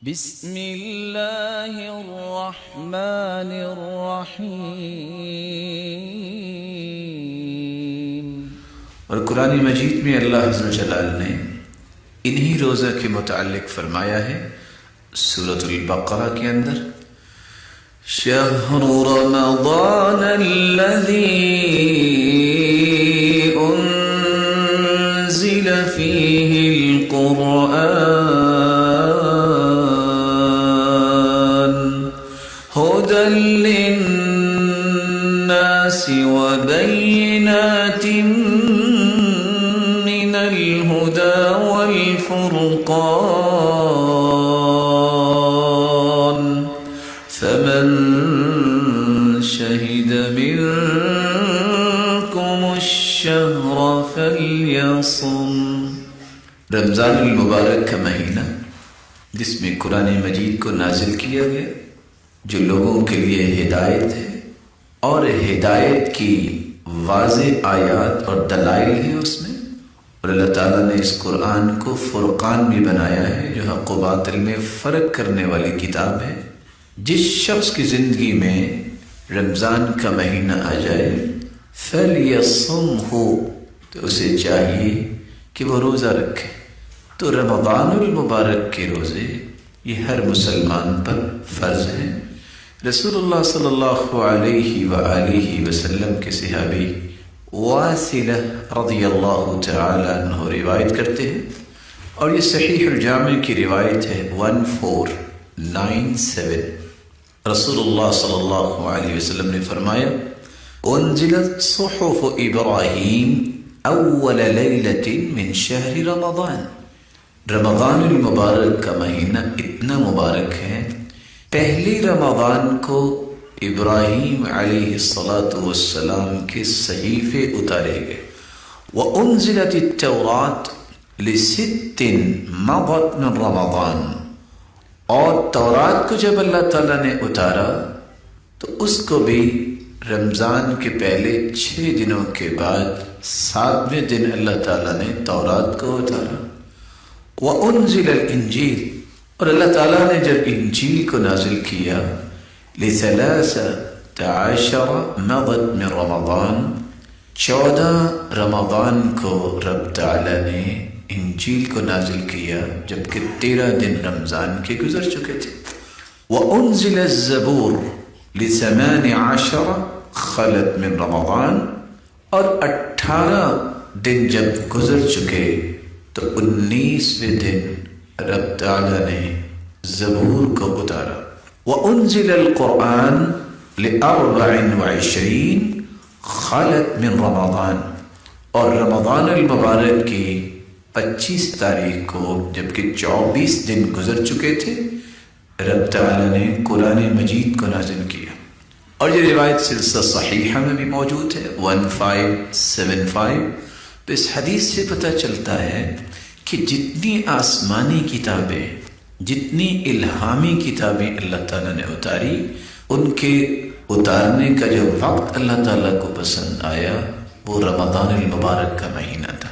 بسم اللہ الرحمن الرحیم۔ اور قرآن مجید میں اللہ عز و جلال نے انہی روزہ کے متعلق فرمایا ہے سورۃ البقرہ کے اندر، شہر رمضان الذی انزل فیہ القرآن ہدی للناس وبینات من الہدی والفرقان فمن شہد منکم الشہر فلیصم۔ رمضان المبارک کا مہینہ جس میں قرآن مجید کو نازل کیا گیا، جو لوگوں کے لیے ہدایت ہے اور ہدایت کی واضح آیات اور دلائل ہیں اس میں، اور اللہ تعالیٰ نے اس قرآن کو فرقان بھی بنایا ہے جو حق و باطل میں فرق کرنے والی کتاب ہے۔ جس شخص کی زندگی میں رمضان کا مہینہ آ جائے فَلْيَصُمْهُ، تو اسے چاہیے کہ وہ روزہ رکھے۔ تو رمضان المبارک کے روزے یہ ہر مسلمان پر فرض ہیں۔ رسول اللہ صلی اللہ علیہ وآلہ وسلم کے صحابی واصلہ رضی اللہ تعالی عنہ روایت کرتے ہیں، اور یہ صحیح الجامع کی روایت ہے 1497۔ رسول اللہ صلی اللہ علیہ وسلم نے فرمایا، انزلت صحف ابراہیم اول لیلۃ من شہر رمضان۔ رمضان المبارک کا مہینہ اتنا مبارک ہے، پہلی رمضان کو ابراہیم علیہ السلام کے صحیفے اتارے گئے۔ وَأُنزِلَتِ التَّوْرَاةُ لِسِتٍ مَضَتْ مِن رمضان، اور تورات کو جب اللہ تعالیٰ نے اتارا تو اس کو بھی رمضان کے پہلے 6 دنوں کے بعد 7ویں دن اللہ تعالیٰ نے تورات کو اتارا۔ وَأُنزِلَ الْإِنجِيلُ، اور اللہ تعالیٰ نے جب انجیل کو نازل کیا ل13 مضت من رمضان، 14 رمضان کو رب تعالیٰ نے انجیل کو نازل کیا جبکہ 13 دن رمضان کے گزر چکے تھے۔ وَأُنزِلَ الزَّبُورُ ل18 خلت من رمضان، اور 18 دن جب گزر چکے تو 19ویں دن رب تعالیٰ نے زبور کو اتارا۔ وَأُنزِلَ الْقُرْآنُ ل24 خلت من رمضان، اور رمضان المبارک کی 25 تاریخ کو جبکہ 24 دن گزر چکے تھے رب تعالیٰ نے قرآن مجید کو نازل کیا۔ اور یہ روایت سلسلہ صحیحہ میں بھی موجود ہے 1575۔ تو اس حدیث سے پتہ چلتا ہے کہ جتنی آسمانی کتابیں، جتنی الہامی کتابیں اللہ تعالیٰ نے اتاری، ان کے اتارنے کا جو وقت اللہ تعالیٰ کو پسند آیا وہ رمضان المبارک کا مہینہ تھا۔